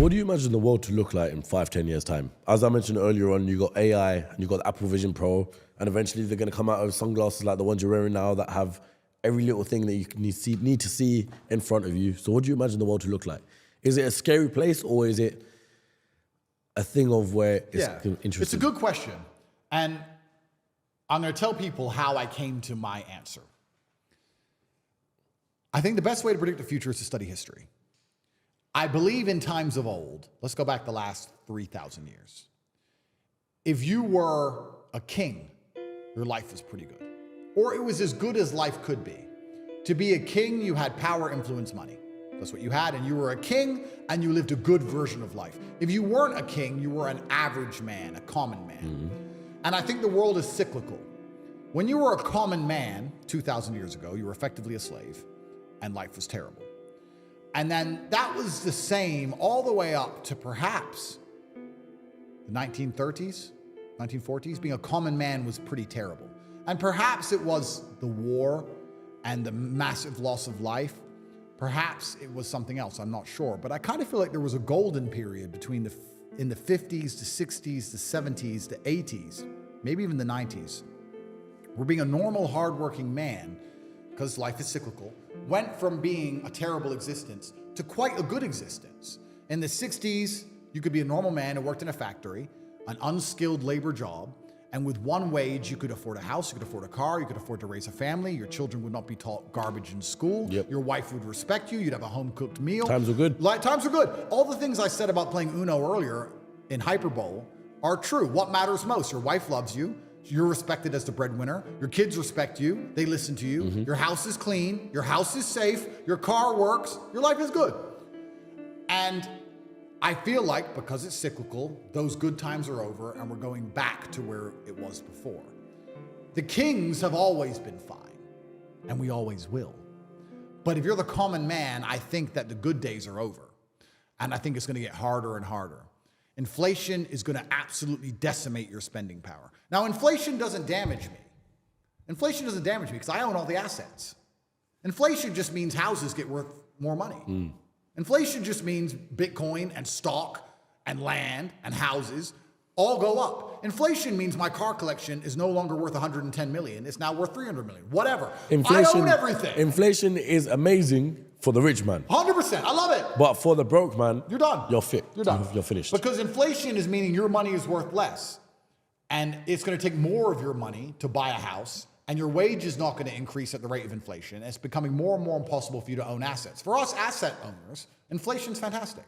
What do you imagine the world to look like in 5-10 years time? As I mentioned earlier on, you got AI and you got the Apple Vision Pro, and eventually they're going to come out with sunglasses like the ones you're wearing now that have every little thing that you need to see in front of you. So what do you imagine the world to look like? Is it a scary place, or is it a thing of where it's interesting? It's a good question. And I'm going to tell people how I came to my answer. I think the best way to predict the future is to study history. I believe in times of old, let's go back the last 3,000 years. If you were a king, your life was pretty good. Or it was as good as life could be. To be a king, you had power, influence, money. That's what you had, and you were a king, and you lived a good version of life. If you weren't a king, you were an average man, a common man. Mm-hmm. And I think the world is cyclical. When you were a common man 2,000 years ago, you were effectively a slave, and life was terrible. And then that was the same all the way up to perhaps the 1930s, 1940s. Being a common man was pretty terrible. And perhaps it was the war and the massive loss of life. Perhaps it was something else, I'm not sure. But I kind of feel like there was a golden period between in the 50s to 60s to 70s to 80s, maybe even the 90s, where being a normal, hardworking man, because life is cyclical, went from being a terrible existence to quite a good existence. In the 60s, you could be a normal man who worked in a factory, an unskilled labor job, and with one wage, you could afford a house, you could afford a car, you could afford to raise a family, your children would not be taught garbage in school, your wife would respect you, you'd have a home-cooked meal. Times were good. Times were good. All the things I said about playing Uno earlier in Hyperbole are true. What matters most? Your wife loves you. You're respected as the breadwinner. Your kids respect you. They listen to you. Mm-hmm. Your house is clean. Your house is safe. Your car works. Your life is good. And I feel like because it's cyclical, those good times are over and we're going back to where it was before. The kings have always been fine, and we always will. But if you're the common man, I think that the good days are over. And I think it's going to get harder and harder. Inflation is going to absolutely decimate your spending power. Now, inflation doesn't damage me. Inflation doesn't damage me because I own all the assets. Inflation just means houses get worth more money. Inflation just means Bitcoin and stock and land and houses all go up. Inflation means my car collection is no longer worth 110 million. It's now worth 300 million. Whatever. I own everything. Inflation is amazing for the rich man. 100%. I love it. But for the broke man, you're done. You're fit. You're done. You're finished. Because inflation is meaning your money is worth less. And it's going to take more of your money to buy a house. And your wage is not going to increase at the rate of inflation. It's becoming more and more impossible for you to own assets. For us asset owners, inflation's fantastic.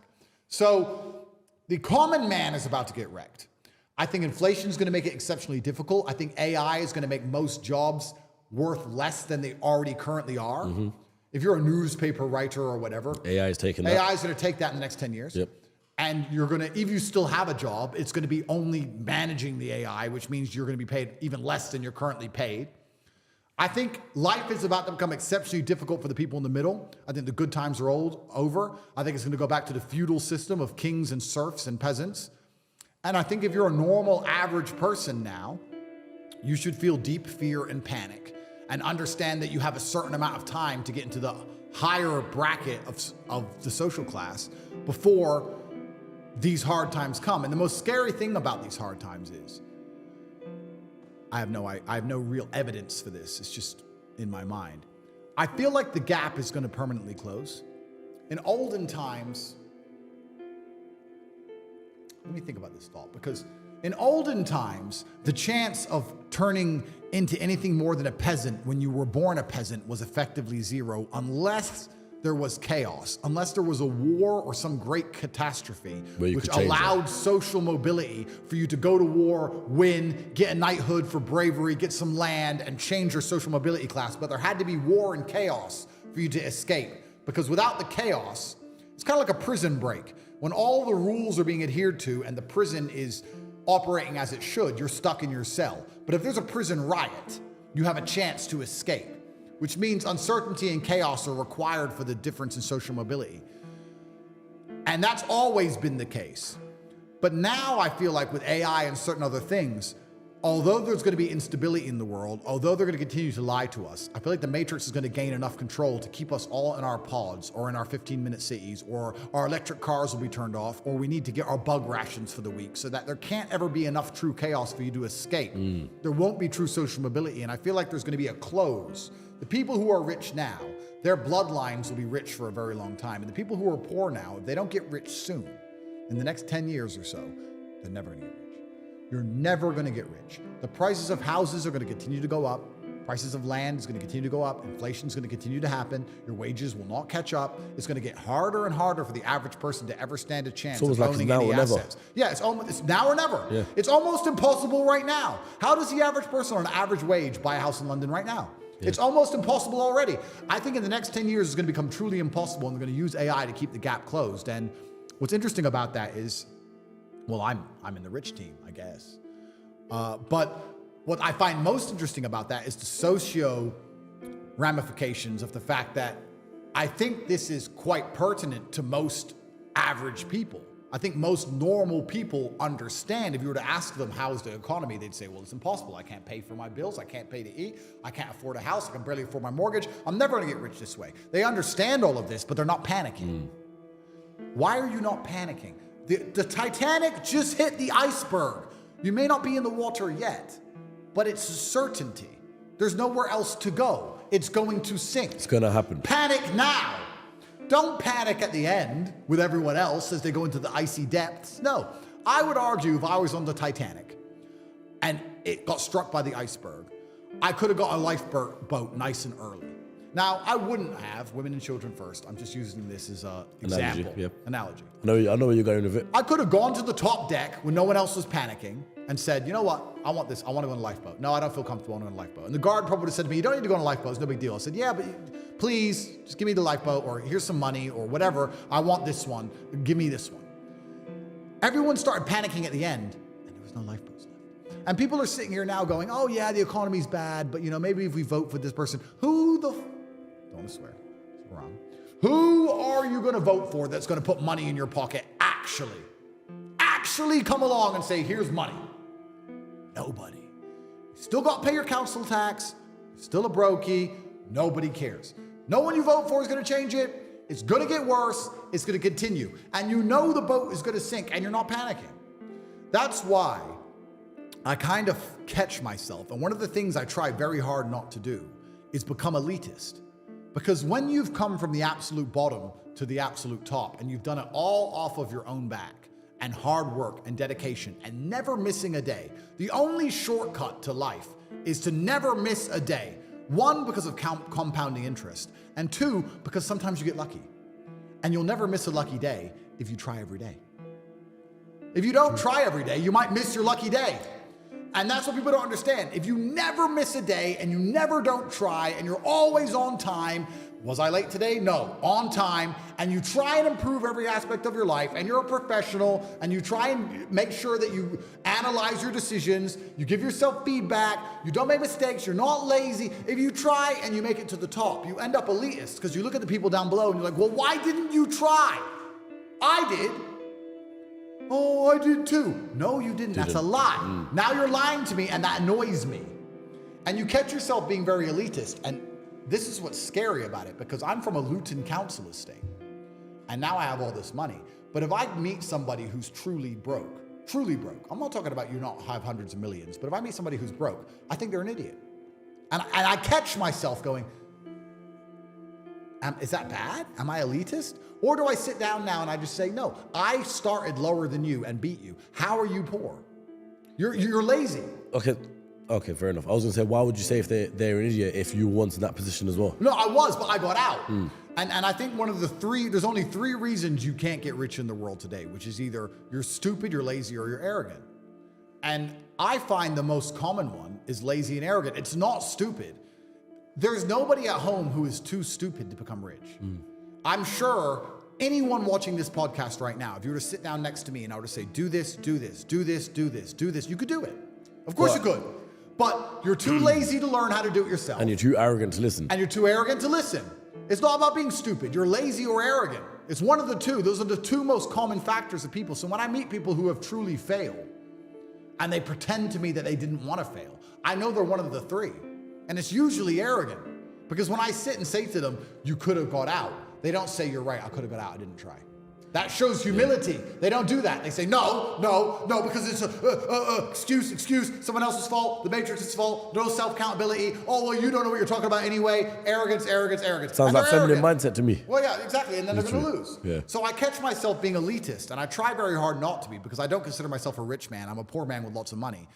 So the common man is about to get wrecked. I think inflation is going to make it exceptionally difficult. I think AI is going to make most jobs worth less than they already currently are. Mm-hmm. If you're a newspaper writer or whatever, AI is going to take that in the next 10 years. Yep. And you're going to, if you still have a job, it's going to be only managing the AI, which means you're going to be paid even less than you're currently paid. I think life is about to become exceptionally difficult for the people in the middle. I think the good times are over. I think it's going to go back to the feudal system of kings and serfs and peasants. And I think if you're a normal, average person now, you should feel deep fear and panic and understand that you have a certain amount of time to get into the higher bracket of the social class before these hard times come. And the most scary thing about these hard times is, I have no real evidence for this. It's just in my mind. I feel like the gap is going to permanently close. In olden times, let me think about this thought, because in olden times, the chance of turning into anything more than a peasant when you were born a peasant was effectively zero, unless there was chaos, unless there was a war or some great catastrophe, which allowed social mobility for you to go to war, win, get a knighthood for bravery, get some land, and change your social mobility class. But there had to be war and chaos for you to escape, because without the chaos, it's kind of like a prison break. When all the rules are being adhered to and the prison is operating as it should, you're stuck in your cell. But if there's a prison riot, you have a chance to escape, which means uncertainty and chaos are required for the difference in social mobility. And that's always been the case. But now I feel like with AI and certain other things, although there's going to be instability in the world, although they're going to continue to lie to us, I feel like the Matrix is going to gain enough control to keep us all in our pods or in our 15-minute cities, or our electric cars will be turned off, or we need to get our bug rations for the week so that there can't ever be enough true chaos for you to escape. There won't be true social mobility, and I feel like there's going to be a close. The people who are rich now, their bloodlines will be rich for a very long time. And the people who are poor now, if they don't get rich soon, in the next 10 years or so, they're never going to get rich. You're never going to get rich. The prices of houses are going to continue to go up. Prices of land is going to continue to go up. Inflation is going to continue to happen. Your wages will not catch up. It's going to get harder and harder for the average person to ever stand a chance of owning any assets. Yeah, it's now or never. Yeah. It's almost impossible right now. How does the average person on an average wage buy a house in London right now? Yeah. It's almost impossible already. I think in the next 10 years, it's going to become truly impossible, and they're going to use AI to keep the gap closed. And what's interesting about that is, well, I'm in the rich team, I guess. But what I find most interesting about that is the socio ramifications of the fact that I think this is quite pertinent to most average people. I think most normal people understand. If you were to ask them, how's the economy? They'd say, well, it's impossible. I can't pay for my bills. I can't pay to eat. I can't afford a house. I can barely afford my mortgage. I'm never going to get rich this way. They understand all of this, but they're not panicking. Why are you not panicking? The Titanic just hit the iceberg. You may not be in the water yet, but it's a certainty. There's nowhere else to go. It's going to sink. It's going to happen. Panic now. Don't panic at the end with everyone else as they go into the icy depths. No, I would argue if I was on the Titanic and it got struck by the iceberg, I could have got a lifeboat nice and early. Now, I wouldn't have women and children first. I'm just using this as an example. Analogy. I know where you're going with it. I could have gone to the top deck when no one else was panicking and said, you know what? I want this. I want to go on a lifeboat. No, I don't feel comfortable on a lifeboat. And the guard probably would have said to me, you don't need to go on a lifeboat. It's no big deal. I said, yeah, but please just give me the lifeboat, or here's some money or whatever. I want this one. Give me this one. Everyone started panicking at the end, and there was no lifeboats left. And people are sitting here now going, oh yeah, the economy's bad, but maybe if we vote for this person, don't swear, it's wrong. Who are you going to vote for that's going to put money in your pocket? Actually come along and say, here's money. Nobody. You still got to pay your council tax. You're still a brokey. Nobody cares. No one you vote for is going to change it. It's going to get worse. It's going to continue. And the boat is going to sink, and you're not panicking. That's why I kind of catch myself. And one of the things I try very hard not to do is become elitist. Because when you've come from the absolute bottom to the absolute top, and you've done it all off of your own back, and hard work and dedication, and never missing a day, the only shortcut to life is to never miss a day. One, because of compounding interest, and two, because sometimes you get lucky. And you'll never miss a lucky day if you try every day. If you don't try every day, you might miss your lucky day. And that's what people don't understand. If you never miss a day and you never don't try and you're always on time, was I late today? No, on time. And you try and improve every aspect of your life, and you're a professional, and you try and make sure that you analyze your decisions, you give yourself feedback, you don't make mistakes, you're not lazy. If you try and you make it to the top, you end up elitist, because you look at the people down below and you're like, well, why didn't you try? I did. Oh, I did too. No, you didn't. That's a lie. Now you're lying to me, and that annoys me. And you catch yourself being very elitist. And this is what's scary about it, because I'm from a Luton council estate, and now I have all this money. But if I meet somebody who's truly broke, I'm not talking about you not have hundreds of millions, but if I meet somebody who's broke, I think they're an idiot. And I catch myself going, is that bad? Am I elitist? Or do I sit down now and I just say, no, I started lower than you and beat you. How are you poor? You're lazy. Okay, fair enough. I was going to say, why would you say if they're an idiot if you were once in that position as well? No, I was, but I got out. And I think one of there's only three reasons you can't get rich in the world today, which is either you're stupid, you're lazy, or you're arrogant. And I find the most common one is lazy and arrogant. It's not stupid. There's nobody at home who is too stupid to become rich. I'm sure anyone watching this podcast right now, if you were to sit down next to me and I were to say, do this, do this, do this, do this, do this, you could do it. Of course you could. But you're too lazy to learn how to do it yourself. And you're too arrogant to listen. And you're too arrogant to listen. It's not about being stupid. You're lazy or arrogant. It's one of the two. Those are the two most common factors of people. So when I meet people who have truly failed, and they pretend to me that they didn't want to fail. I know they're one of the three, and it's usually arrogant, because when I sit and say to them, you could have got out, they don't say, you're right, I could have got out, I didn't try. That shows humility. They don't do that. They say, no, because it's excuse, someone else's fault, the Matrix's fault, no self-accountability. Oh, well, you don't know what you're talking about anyway. Arrogance. Sounds like feminine mindset to me. Well, yeah, exactly, and then they're going to lose. Yeah. So I catch myself being elitist, and I try very hard not to be, because I don't consider myself a rich man. I'm a poor man with lots of money.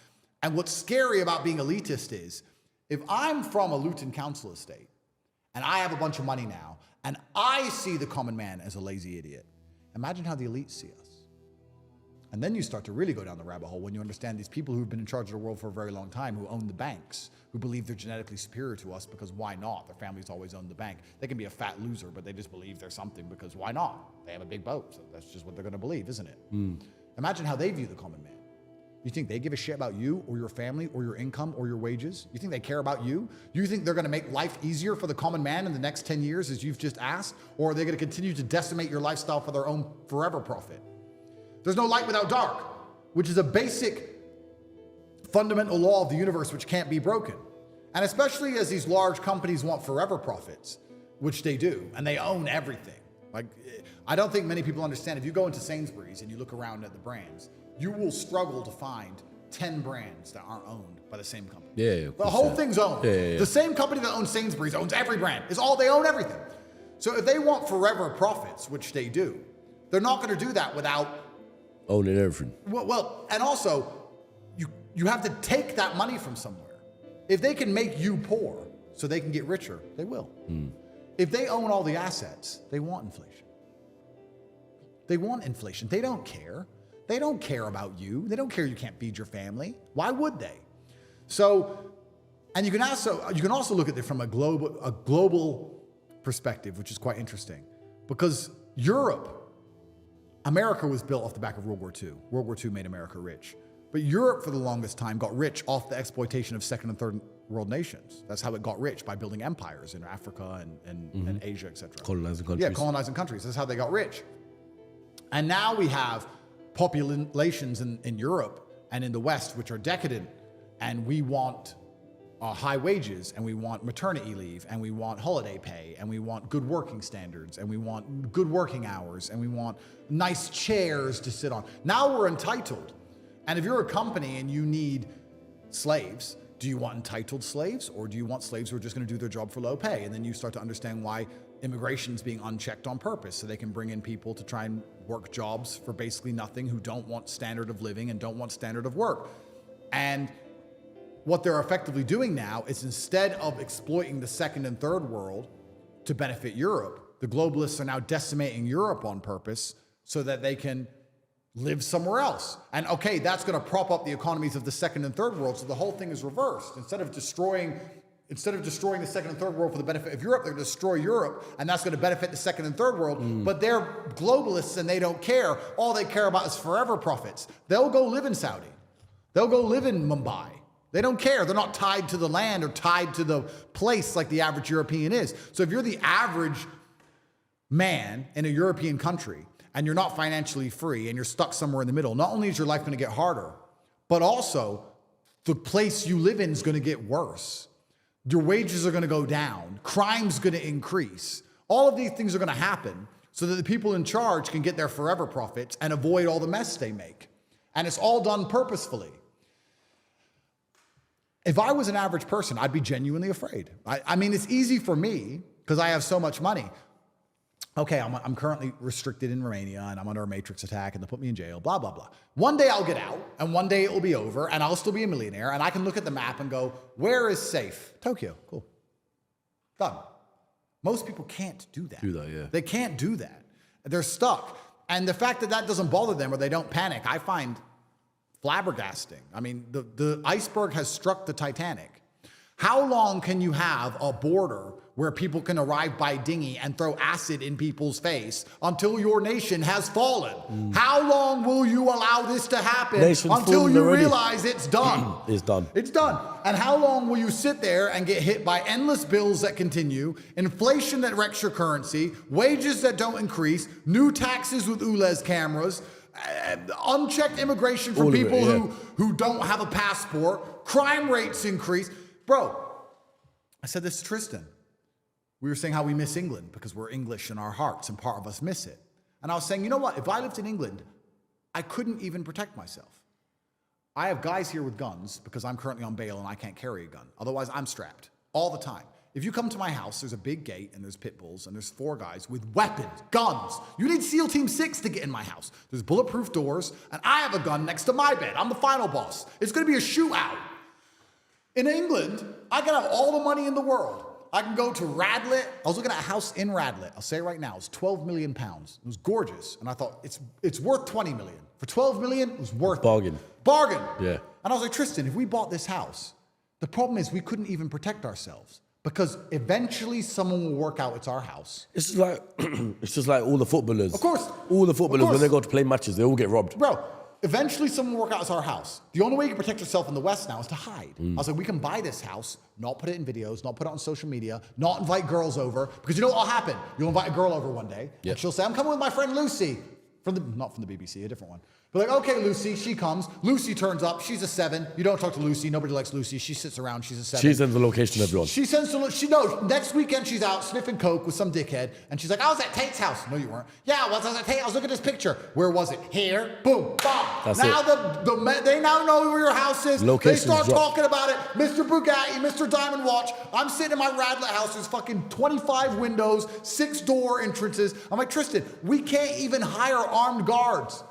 And what's scary about being elitist is, if I'm from a Luton council estate, and I have a bunch of money now, and I see the common man as a lazy idiot, imagine how the elites see us. And then you start to really go down the rabbit hole when you understand these people who've been in charge of the world for a very long time, who own the banks, who believe they're genetically superior to us because why not? Their families always owned the bank. They can be a fat loser, but they just believe they're something because why not? They have a big boat, so that's just what they're going to believe, isn't it? Imagine how they view the common man. You think they give a shit about you or your family or your income or your wages? You think they care about you? You think they're going to make life easier for the common man in the next 10 years as you've just asked? Or are they going to continue to decimate your lifestyle for their own forever profit? There's no light without dark, which is a basic fundamental law of the universe which can't be broken. And especially as these large companies want forever profits, which they do, and they own everything. Like, I don't think many people understand. If you go into Sainsbury's and you look around at the brands, you will struggle to find 10 brands that aren't owned by the same company. Yeah. The whole thing's owned. Yeah. The same company that owns Sainsbury's owns every brand. They own everything. So if they want forever profits, which they do, they're not going to do that without owning everything. Well, and also, you have to take that money from somewhere. If they can make you poor so they can get richer, they will. If they own all the assets, they want inflation. They don't care. They don't care about you. They don't care you can't feed your family. Why would they? So, and you can also look at it from a global perspective, which is quite interesting, because America was built off the back of World War II. World War II made America rich. But Europe, for the longest time, got rich off the exploitation of second and third world nations. That's how it got rich, by building empires in Africa and Asia, etc. Colonizing countries. Yeah, colonizing countries. That's how they got rich. And now we have populations in Europe and in the West which are decadent, and we want high wages, and we want maternity leave, and we want holiday pay, and we want good working standards, and we want good working hours, and we want nice chairs to sit on. Now we're entitled. And if you're a company and you need slaves, do you want entitled slaves, or do you want slaves who are just going to do their job for low pay? And then you start to understand why immigration is being unchecked on purpose, so they can bring in people to try and work jobs for basically nothing, who don't want standard of living and don't want standard of work. And what they're effectively doing now is, instead of exploiting the second and third world to benefit Europe, the globalists are now decimating Europe on purpose so that they can live somewhere else. And okay, that's going to prop up the economies of the second and third world, so the whole thing is reversed. Instead of destroying the second and third world for the benefit of Europe, they're going to destroy Europe, and that's going to benefit the second and third world. But they're globalists and they don't care. All they care about is forever profits. They'll go live in Saudi. They'll go live in Mumbai. They don't care. They're not tied to the land or tied to the place like the average European is. So if you're the average man in a European country and you're not financially free and you're stuck somewhere in the middle, not only is your life going to get harder, but also the place you live in is going to get worse. Your wages are going to go down. Crime's going to increase. All of these things are going to happen so that the people in charge can get their forever profits and avoid all the mess they make. And it's all done purposefully. If I was an average person, I'd be genuinely afraid. I mean, it's easy for me because I have so much money. Okay, I'm currently restricted in Romania and I'm under a matrix attack and they'll put me in jail, blah, blah, blah. One day I'll get out and one day it will be over and I'll still be a millionaire and I can look at the map and go, where is safe? Tokyo, cool. Done. Most people can't do that. Yeah. They can't do that. They're stuck. And the fact that that doesn't bother them or they don't panic, I find flabbergasting. I mean, the iceberg has struck the Titanic. How long can you have a border where people can arrive by dinghy and throw acid in people's face until your nation has fallen? How long will you allow this to happen until you realize it's done? It's done. It's done. And how long will you sit there and get hit by endless bills that continue, inflation that wrecks your currency, wages that don't increase, new taxes with ULEZ cameras, unchecked immigration from All of it, people yeah. who don't have a passport, crime rates increase. Bro, I said this to Tristan. We were saying how we miss England because we're English in our hearts and part of us miss it. And I was saying, you know what? If I lived in England, I couldn't even protect myself. I have guys here with guns because I'm currently on bail and I can't carry a gun. Otherwise, I'm strapped all the time. If you come to my house, there's a big gate and there's pit bulls and there's 4 guys with weapons, guns. You need SEAL Team 6 to get in my house. There's bulletproof doors and I have a gun next to my bed. I'm the final boss. It's going to be a shootout. In England, I can have all the money in the world. I can go to Radlett. I was looking at a house in Radlett. I'll say it right now. It's 12 million pounds. It was gorgeous. And I thought, it's worth 20 million. For 12 million, it was worth Bargain. it. Bargain. Yeah. And I was like, Tristan, if we bought this house, the problem is we couldn't even protect ourselves because eventually someone will work out it's our house. It's just like it's just like all the footballers. Of course. All the footballers, Of course. when they go to play matches, they all get robbed. Bro, eventually someone will work out it's our house. The only way you can protect yourself in the West now is to hide. I was like, we can buy this house, not put it in videos, not put it on social media, not invite girls over, because you know what will happen? You'll invite a girl over one day, Yep. and she'll say, I'm coming with my friend Lucy. Not from the BBC, a different one. But like, okay, Lucy, she comes. Lucy turns up. She's a 7. You don't talk to Lucy. Nobody likes Lucy. She sits around. She's a 7. She sends the location to everyone. She sends to, she knows, next weekend she's out sniffing coke with some dickhead, and she's like, I was at Tate's house. No, you weren't. Yeah, I was at Tate. I was looking at this picture. Where was it? Here. Boom. Bam. That's now it. they now know where your house is. Location's They start dropped. talking about it. Mr. Bugatti, Mr. Diamond Watch. I'm sitting in my Radlett house. There's fucking 25 windows, 6 door entrances. I'm like, Tristan, we can't even hire armed guards.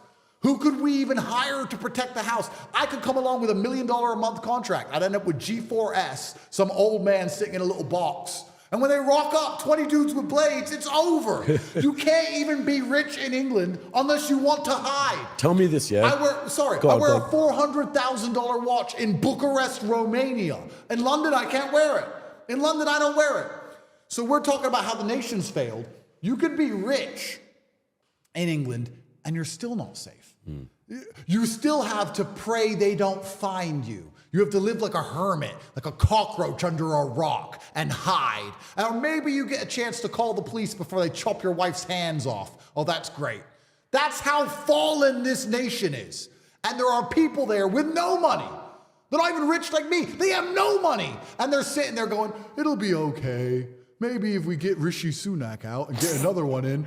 Who could we even hire to protect the house? I could come along with $1 million a month contract. I'd end up with G4S, some old man sitting in a little box. And when they rock up, 20 dudes with blades, it's over. You can't even be rich in England unless you want to hide. Tell me this, yeah? I wear a $400,000 watch in Bucharest, Romania. In London, I can't wear it. In London, I don't wear it. So we're talking about how the nation's failed. You could be rich in England and you're still not safe. You still have to pray they don't find you. You have to live like a hermit, like a cockroach under a rock and hide. Or maybe you get a chance to call the police before they chop your wife's hands off. Oh, that's great. That's how fallen this nation is. And there are people there with no money. They're not even rich like me. They have no money. And they're sitting there going, it'll be okay. Maybe if we get Rishi Sunak out and get another one in.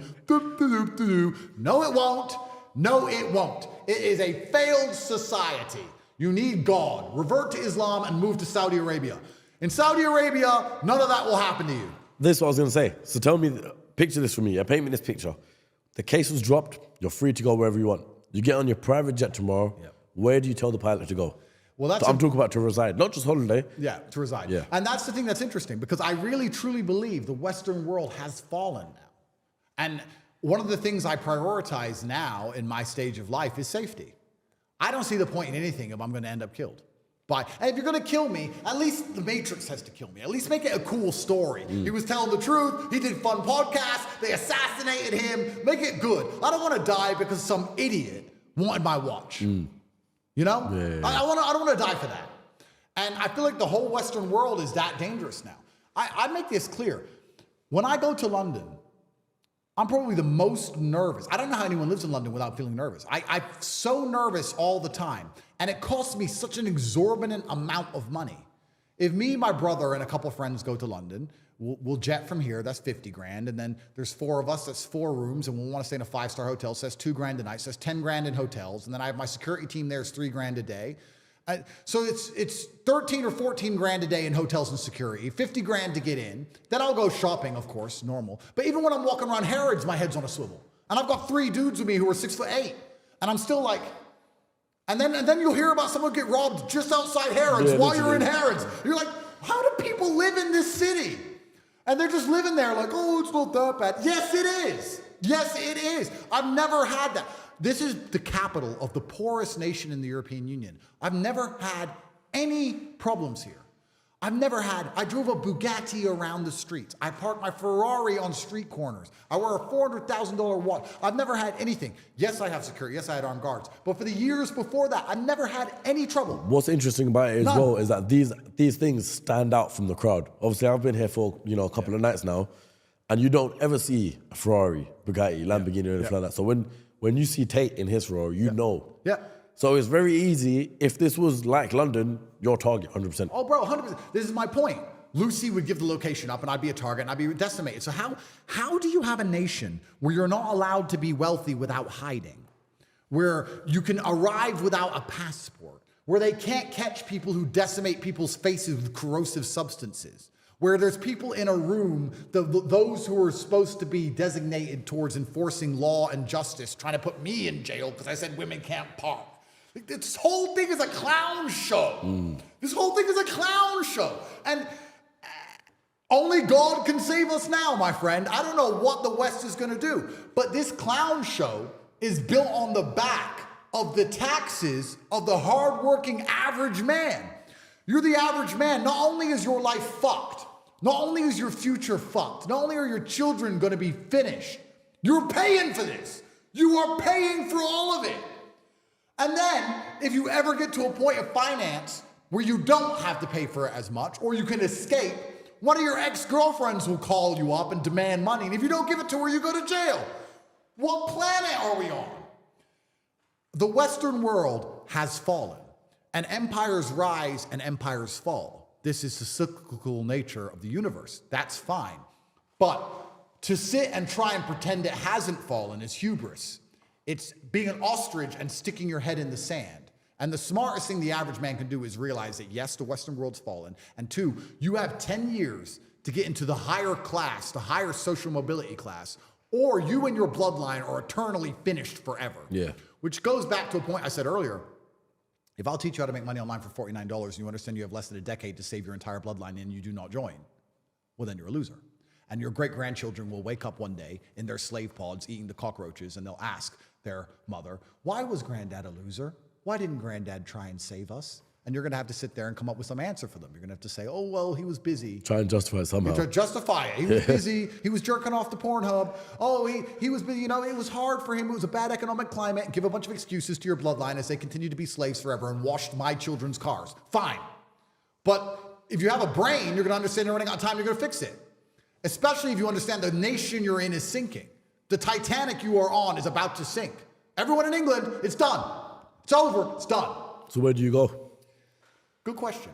No, it won't. No, it won't. It is a failed society. You need God. Revert to Islam and move to Saudi Arabia. In Saudi Arabia, none of that will happen to you. This is what I was going to say. So tell me, picture this for me. Paint me this picture. The case was dropped. You're free to go wherever you want. You get on your private jet tomorrow. Yep. Where do you tell the pilot to go? Well, I'm talking about to reside, not just holiday. Yeah, to reside. Yeah. And that's the thing that's interesting because I really, truly believe the Western world has fallen now. And one of the things I prioritize now in my stage of life is safety. I don't see the point in anything if I'm going to end up killed. And if you're going to kill me, at least the Matrix has to kill me. At least make it a cool story. He was telling the truth. He did fun podcasts. They assassinated him. Make it good. I don't want to die because some idiot wanted my watch. You know? Yeah. I don't want to die for that. And I feel like the whole Western world is that dangerous now. I make this clear. When I go to London, I'm probably the most nervous. I don't know how anyone lives in London without feeling nervous. I'm so nervous all the time. And it costs me such an exorbitant amount of money. If me, my brother, and a couple friends go to London, we'll jet from here, that's 50 grand. And then there's 4 of us, that's 4 rooms. And we'll want to stay in a 5-star hotel, so that's 2 grand a night. So that's 10 grand in hotels. And then I have my security team there, it's 3 grand a day. So it's 13 or 14 grand a day in hotels and security, 50 grand to get in. Then I'll go shopping, of course, normal. But even when I'm walking around Harrods, my head's on a swivel. And I've got 3 dudes with me who are 6'8". And I'm still like, and then you'll hear about someone get robbed just outside Harrods while you're in Harrods. You're like, how do people live in this city? And they're just living there like, oh, it's not that bad. Yes, it is. Yes, it is. I've never had that. This is the capital of the poorest nation in the European Union. I've never had any problems here. I drove a Bugatti around the streets. I parked my Ferrari on street corners. I wear a $400,000 watch. I've never had anything. Yes, I have security. Yes, I had armed guards. But for the years before that, I never had any trouble. What's interesting about it as well is that these things stand out from the crowd. Obviously, I've been here for a couple of nights now, and you don't ever see a Ferrari, Bugatti, Lamborghini, or anything like that. So when when you see Tate in his role, you know. Yeah. So it's very easy. If this was like London, your target, 100%. Oh, bro, 100%. This is my point. Lucy would give the location up and I'd be a target and I'd be decimated. So how do you have a nation where you're not allowed to be wealthy without hiding? Where you can arrive without a passport? Where they can't catch people who decimate people's faces with corrosive substances? Where there's people in a room, those who are supposed to be designated towards enforcing law and justice, trying to put me in jail because I said women can't park. This whole thing is a clown show. This whole thing is a clown show. And only God can save us now, my friend. I don't know what the West is going to do. But this clown show is built on the back of the taxes of the hardworking average man. You're the average man. Not only is your life fucked, not only is your future fucked, not only are your children going to be finished, you're paying for this. You are paying for all of it. And then, if you ever get to a point of finance where you don't have to pay for it as much, or you can escape, one of your ex-girlfriends will call you up and demand money. And if you don't give it to her, you go to jail. What planet are we on? The Western world has fallen, and empires rise and empires fall. This is the cyclical nature of the universe. That's fine. But to sit and try and pretend it hasn't fallen is hubris. It's being an ostrich and sticking your head in the sand. And the smartest thing the average man can do is realize that yes, the Western world's fallen. And two, you have 10 years to get into the higher class, the higher social mobility class, or you and your bloodline are eternally finished forever. Yeah. Which goes back to a point I said earlier. If I'll teach you how to make money online for $49 and you understand you have less than a decade to save your entire bloodline and you do not join, well, then you're a loser. And your great-grandchildren will wake up one day in their slave pods eating the cockroaches and they'll ask their mother, why was granddad a loser? Why didn't granddad try and save us? And you're going to have to sit there and come up with some answer for them. You're going to have to say, oh, well, he was busy. Try and justify it somehow. To justify it. He was busy. He was jerking off the Pornhub. Oh, he was busy. You know, it was hard for him. It was a bad economic climate. And give a bunch of excuses to your bloodline as they continue to be slaves forever and washed my children's cars. Fine. But if you have a brain, you're going to understand you're running out of time. You're going to fix it. Especially if you understand the nation you're in is sinking. The Titanic you are on is about to sink. Everyone in England, it's done. It's over. It's done. So where do you go? Good question.